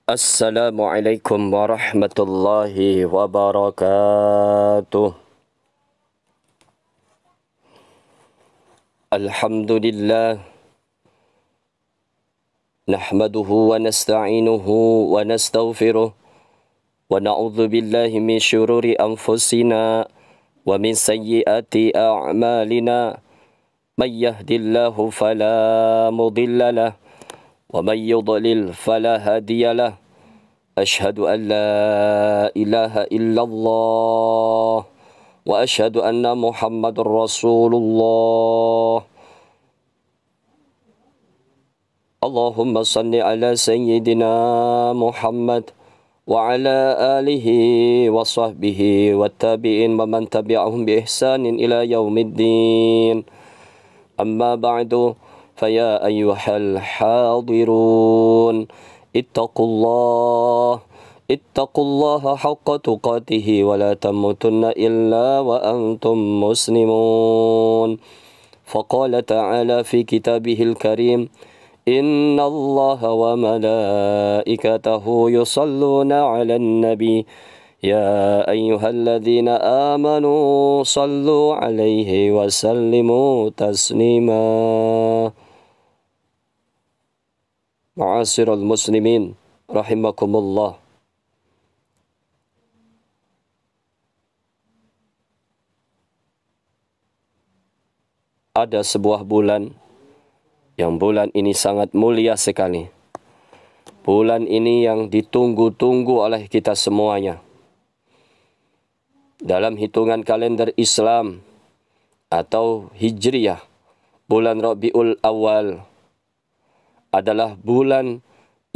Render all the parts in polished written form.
Assalamualaikum warahmatullahi wabarakatuh. Alhamdulillah. Nahmaduhu wa nasta'inuhu wa nastaghfiruh. Wa na'udzu billahi min syururi anfusina wa min sayyiati a'malina. Man yahdihillahu fala mudilla lahu wa man yudlil fala hadiya lahu. أشهد أن لا إله إلا الله وأشهد أن محمد رسول الله. اللهم صل على سيدنا محمد وعلى آله وصحبه والتابعين ومن تبعهم بإحسان إلى يوم الدين. أما بعد فيا أيها الحاضرون اتقوا الله حق تقاته ولا تموتن إلا وأنتم مسلمون. فقال تعالى في كتابه الكريم إن الله وملائكته يصلون على النبي يا أيها الذين آمنوا صلوا عليه وسلموا تسليما. Ma'asyiral muslimin rahimakumullah. Ada sebuah bulan yang bulan ini sangat mulia sekali. Bulan ini yang ditunggu-tunggu oleh kita semuanya. Dalam hitungan kalender Islam atau Hijriyah, bulan Rabiul Awal adalah bulan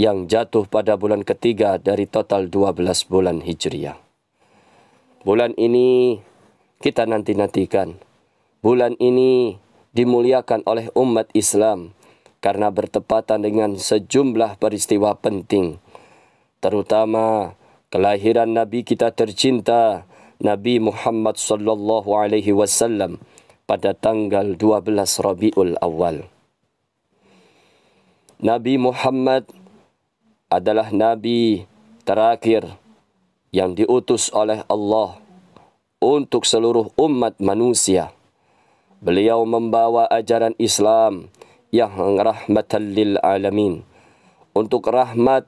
yang jatuh pada bulan ketiga dari total 12 bulan Hijriyah. Bulan ini kita nanti-nantikan. Bulan ini dimuliakan oleh umat Islam karena bertepatan dengan sejumlah peristiwa penting, terutama kelahiran Nabi kita tercinta Nabi Muhammad sallallahu alaihi wasallam pada tanggal 12 Rabiul Awal. Nabi Muhammad adalah Nabi terakhir yang diutus oleh Allah untuk seluruh umat manusia. Beliau membawa ajaran Islam yang rahmatan lil alamin. Untuk rahmat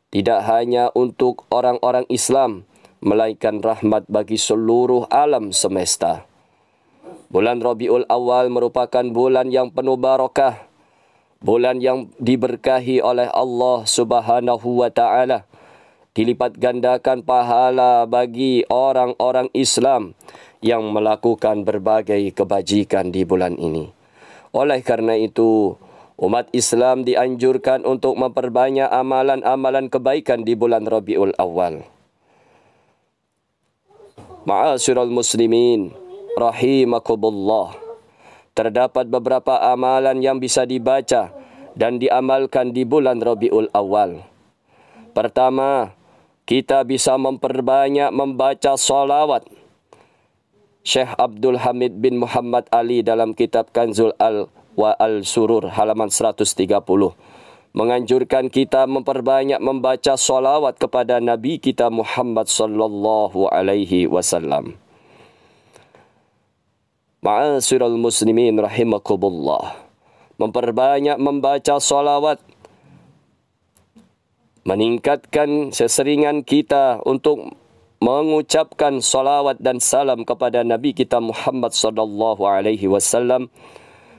tidak hanya untuk orang-orang Islam, melainkan rahmat bagi seluruh alam semesta. Bulan Rabiul Awal merupakan bulan yang penuh barakah. Bulan yang diberkahi oleh Allah Subhanahu wa ta'ala. Dilipat gandakan pahala bagi orang-orang Islam yang melakukan berbagai kebajikan di bulan ini. Oleh karena itu, umat Islam dianjurkan untuk memperbanyak amalan-amalan kebaikan di bulan Rabiul Awal. Ma'asyiral muslimin rahimakumullah. Terdapat beberapa amalan yang bisa dibaca dan diamalkan di bulan Rabiul Awal. Pertama, kita bisa memperbanyak membaca salawat. Syekh Abdul Hamid bin Muhammad Ali dalam kitab Kanzul Al-Surur halaman 130 menganjurkan kita memperbanyak membaca salawat kepada Nabi kita Muhammad sallallahu alaihi wasallam. Ma'asyiral muslimin rahimakumullah. Memperbanyak membaca salawat meningkatkan seseringan kita untuk mengucapkan salawat dan salam kepada Nabi kita Muhammad sallallahu alaihi wasallam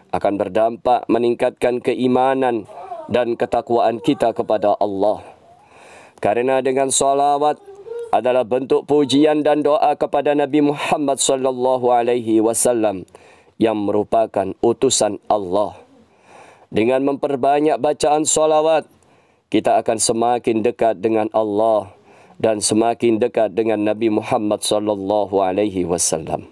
akan berdampak meningkatkan keimanan dan ketakwaan kita kepada Allah. Karena dengan salawat adalah bentuk pujian dan doa kepada Nabi Muhammad sallallahu alaihi wasallam yang merupakan utusan Allah. Dengan memperbanyak bacaan salawat, kita akan semakin dekat dengan Allah dan semakin dekat dengan Nabi Muhammad sallallahu alaihi wasallam.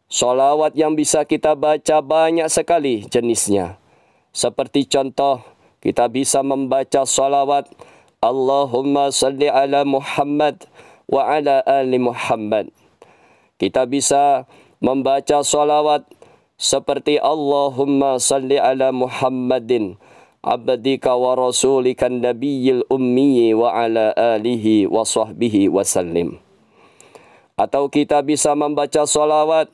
Salawat yang bisa kita baca banyak sekali jenisnya. Seperti contoh, kita bisa membaca salawat Allahumma salli ala Muhammad wa ala ali Muhammad. Kita bisa membaca salawat seperti Allahumma salli ala Muhammadin abdika wa rasulika nabiyil ummi wa ala alihi wa sahbihi wasallim. Atau kita bisa membaca salawat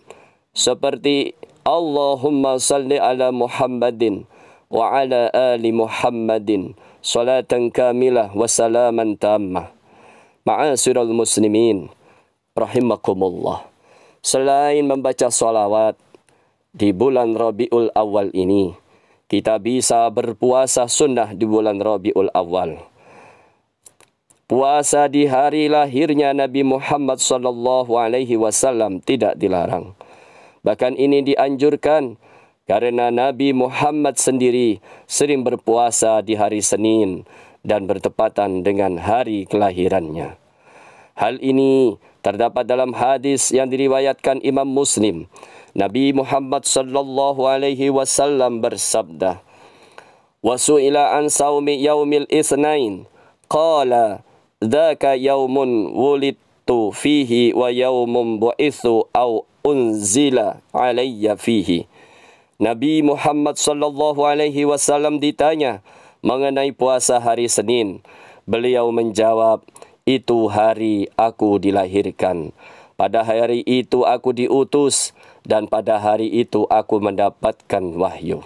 seperti Allahumma salli ala Muhammadin wa ala ali Muhammadin salatan kamilah wa salaman tammah. Ma'asyiral muslimin rahimakumullah. Selain membaca salawat di bulan Rabiul Awal ini, kita bisa berpuasa sunnah di bulan Rabiul Awal. Puasa di hari lahirnya Nabi Muhammad SAW tidak dilarang. Bahkan ini dianjurkan karena Nabi Muhammad sendiri sering berpuasa di hari Senin dan bertepatan dengan hari kelahirannya. Hal ini terdapat dalam hadis yang diriwayatkan Imam Muslim. Nabi Muhammad SAW bersabda, "Wa su'ila an saumi yaumil itsnain, qala dzaka yaumun wulidtu fihi wa yaumun bu'itsu au unzila alayya fihi." Nabi Muhammad SAW ditanya mengenai puasa hari Senin. Beliau menjawab, "Itu hari aku dilahirkan. Pada hari itu aku diutus dan pada hari itu aku mendapatkan wahyu."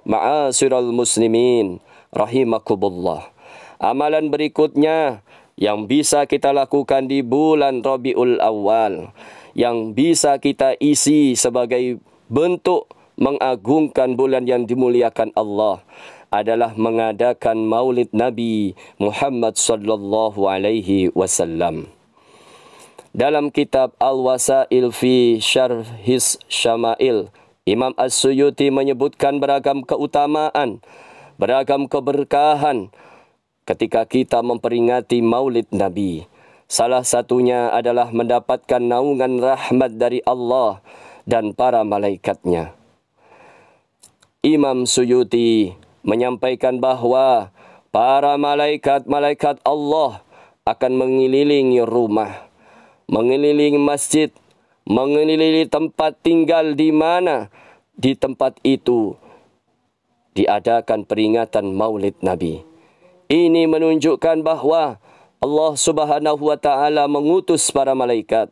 Ma'asyiral muslimin rahimakumullah. Amalan berikutnya yang bisa kita lakukan di bulan Rabiul Awal, yang bisa kita isi sebagai bentuk mengagungkan bulan yang dimuliakan Allah, adalah mengadakan Maulid Nabi Muhammad sallallahu alaihi wasallam. Dalam kitab Al-Wasail fi Syarhis Syama'il, Imam As-Suyuti menyebutkan beragam keutamaan, beragam keberkahan ketika kita memperingati Maulid Nabi. Salah satunya adalah mendapatkan naungan rahmat dari Allah dan para malaikatnya. Imam Suyuti menyampaikan bahwa para malaikat Allah akan mengelilingi rumah, mengelilingi masjid, mengelilingi tempat tinggal di mana di tempat itu diadakan peringatan Maulid Nabi. Ini menunjukkan bahwa Allah Subhanahu wa taala mengutus para malaikat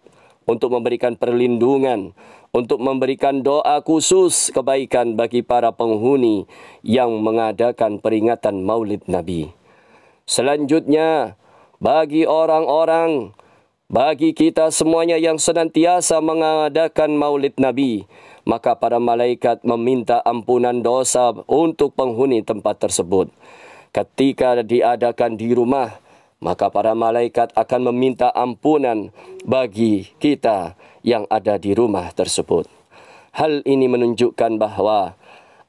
untuk memberikan perlindungan, untuk memberikan doa khusus kebaikan bagi para penghuni yang mengadakan peringatan Maulid Nabi. Selanjutnya, bagi orang-orang, bagi kita semuanya yang senantiasa mengadakan Maulid Nabi, maka para malaikat meminta ampunan dosa untuk penghuni tempat tersebut. Ketika diadakan di rumah, maka para malaikat akan meminta ampunan bagi kita yang ada di rumah tersebut. Hal ini menunjukkan bahwa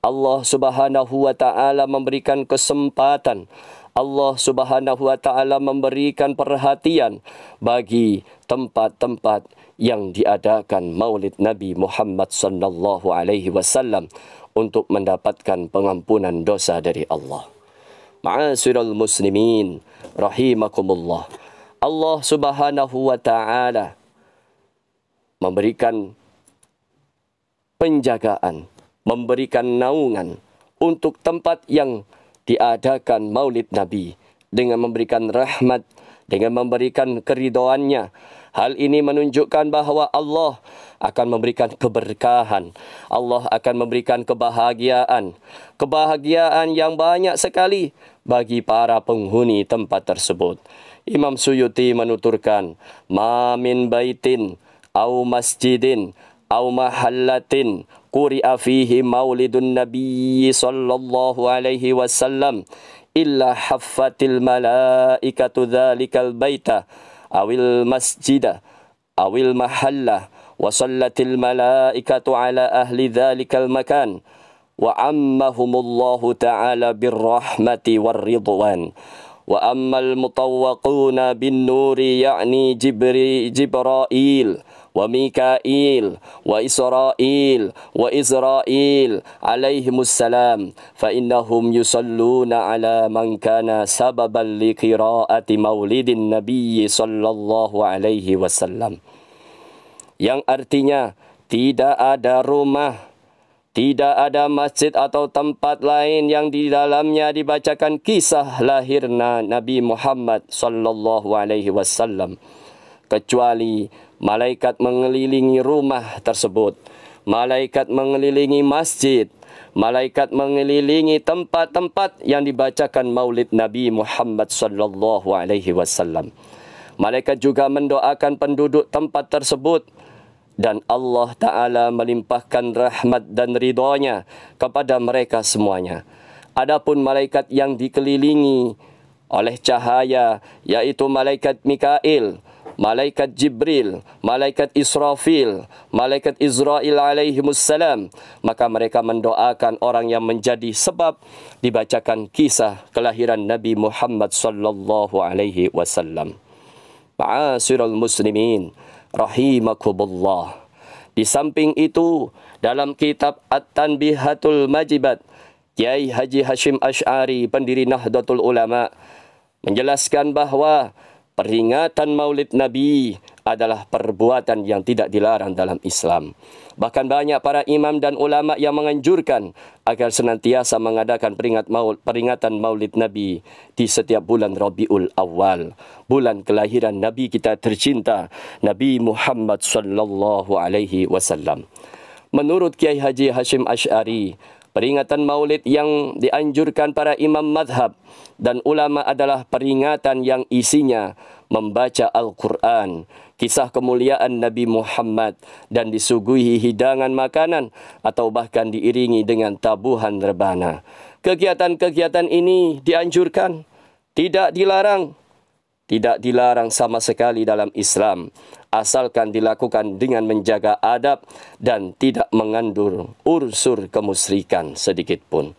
Allah Subhanahu wa taala memberikan kesempatan, Allah Subhanahu wa taala memberikan perhatian bagi tempat-tempat yang diadakan Maulid Nabi Muhammad sallallahu alaihi wasallam untuk mendapatkan pengampunan dosa dari Allah. Ma'asyiral muslimin rahimakumullah. Allah Subhanahu wa taala memberikan penjagaan, memberikan naungan untuk tempat yang diadakan Maulid Nabi dengan memberikan rahmat, dengan memberikan keridhoannya. Hal ini menunjukkan bahwa Allah akan memberikan keberkahan, Allah akan memberikan kebahagiaan, kebahagiaan yang banyak sekali bagi para penghuni tempat tersebut. Imam Suyuti menuturkan, "Ma min baitin au masjidin au mahallatin quri'a fihi maulidun nabiy sallallahu alaihi wasallam illa haffatil malaikatu dzalikal baita awil masjida awil mahalla wa sallatil malaikatu ala ahli dzalikal makan wa ammahumullahu ta'ala birrahmati warridwan wa ammal mutawwaquna bin nuri ya'ni Jibril wa Mikail wa Israil wa Israil alaihimussalam fa innahum yusalluna ala man kana sababan li qiraati maulidin nabiyyi sallallahu alaihi wasallam. Yang artinya tidak ada rumah Tidak ada masjid atau tempat lain yang di dalamnya dibacakan kisah lahirna Nabi Muhammad sallallahu alaihi wasallam, kecuali malaikat mengelilingi rumah tersebut, malaikat mengelilingi masjid, malaikat mengelilingi tempat-tempat yang dibacakan maulid Nabi Muhammad sallallahu alaihi wasallam. Malaikat juga mendoakan penduduk tempat tersebut dan Allah Ta'ala melimpahkan rahmat dan ridhonya kepada mereka semuanya. Adapun malaikat yang dikelilingi oleh cahaya, yaitu malaikat Mikail, malaikat Jibril, malaikat Israfil, malaikat Israel alaihimussalam, maka mereka mendoakan orang yang menjadi sebab dibacakan kisah kelahiran Nabi Muhammad sallallahu alaihi wasallam. Ma'asyiral muslimin rahimakumullah. Di samping itu, dalam kitab At-Tanbihatul Majibat, Kiai Haji Hashim Asy'ari, pendiri Nahdlatul Ulama, menjelaskan bahawa peringatan Maulid Nabi adalah perbuatan yang tidak dilarang dalam Islam. Bahkan banyak para imam dan ulama yang menganjurkan agar senantiasa mengadakan peringatan Maulid Nabi di setiap bulan Rabiul Awal, bulan kelahiran Nabi kita tercinta, Nabi Muhammad sallallahu alaihi wasallam. Menurut Kiai Haji Hashim Asy'ari, peringatan Maulid yang dianjurkan para imam madhab dan ulama adalah peringatan yang isinya membaca Al-Quran, kisah kemuliaan Nabi Muhammad, dan disuguhi hidangan makanan atau bahkan diiringi dengan tabuhan rebana. Kegiatan-kegiatan ini dianjurkan, tidak dilarang. Tidak dilarang sama sekali dalam Islam, asalkan dilakukan dengan menjaga adab dan tidak mengandung unsur kemusyrikan sedikit pun.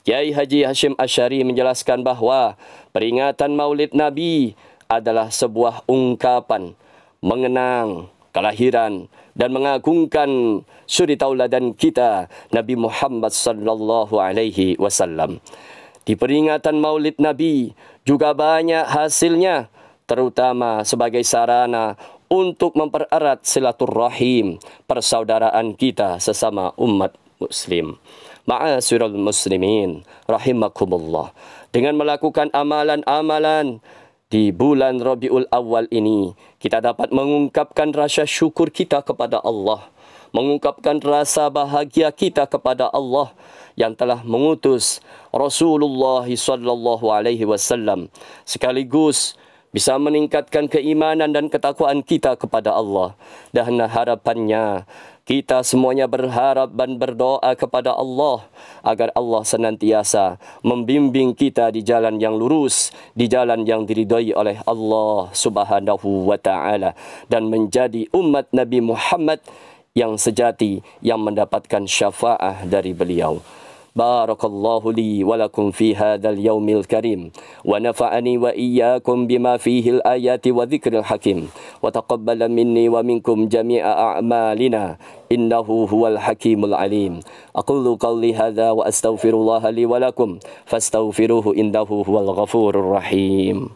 Kiai Haji Hashim Asy'ari menjelaskan bahawa peringatan Maulid Nabi adalah sebuah ungkapan mengenang kelahiran dan mengagungkan suri tauladan kita Nabi Muhammad sallallahu alaihi wasallam. Di peringatan Maulid Nabi juga banyak hasilnya, terutama sebagai sarana untuk mempererat silaturrahim persaudaraan kita sesama umat muslim. Ma'asyiral muslimin rahimakumullah. Dengan melakukan amalan-amalan di bulan Rabiul Awal ini, kita dapat mengungkapkan rasa syukur kita kepada Allah, mengungkapkan rasa bahagia kita kepada Allah yang telah mengutus Rasulullah sallallahu alaihi wasallam, sekaligus bisa meningkatkan keimanan dan ketakwaan kita kepada Allah. Dan harapannya kita semuanya berharap dan berdoa kepada Allah agar Allah senantiasa membimbing kita di jalan yang lurus, di jalan yang diridhai oleh Allah Subhanahu wa taala, dan menjadi umat Nabi Muhammad yang sejati yang mendapatkan syafaah dari beliau. Barakallahu li wa lakum fi hadzal yaumil karim wa nafa'ani wa iyyakum bima fihi al-ayati wa dzikril hakim wa taqabbala minni wa minkum jami'a a'malina innahu huwal hakimul alim. Aqulu qawli hadza wa astaghfirullah li wa lakum fastaghfiruhu innahu huwal ghafurur rahim.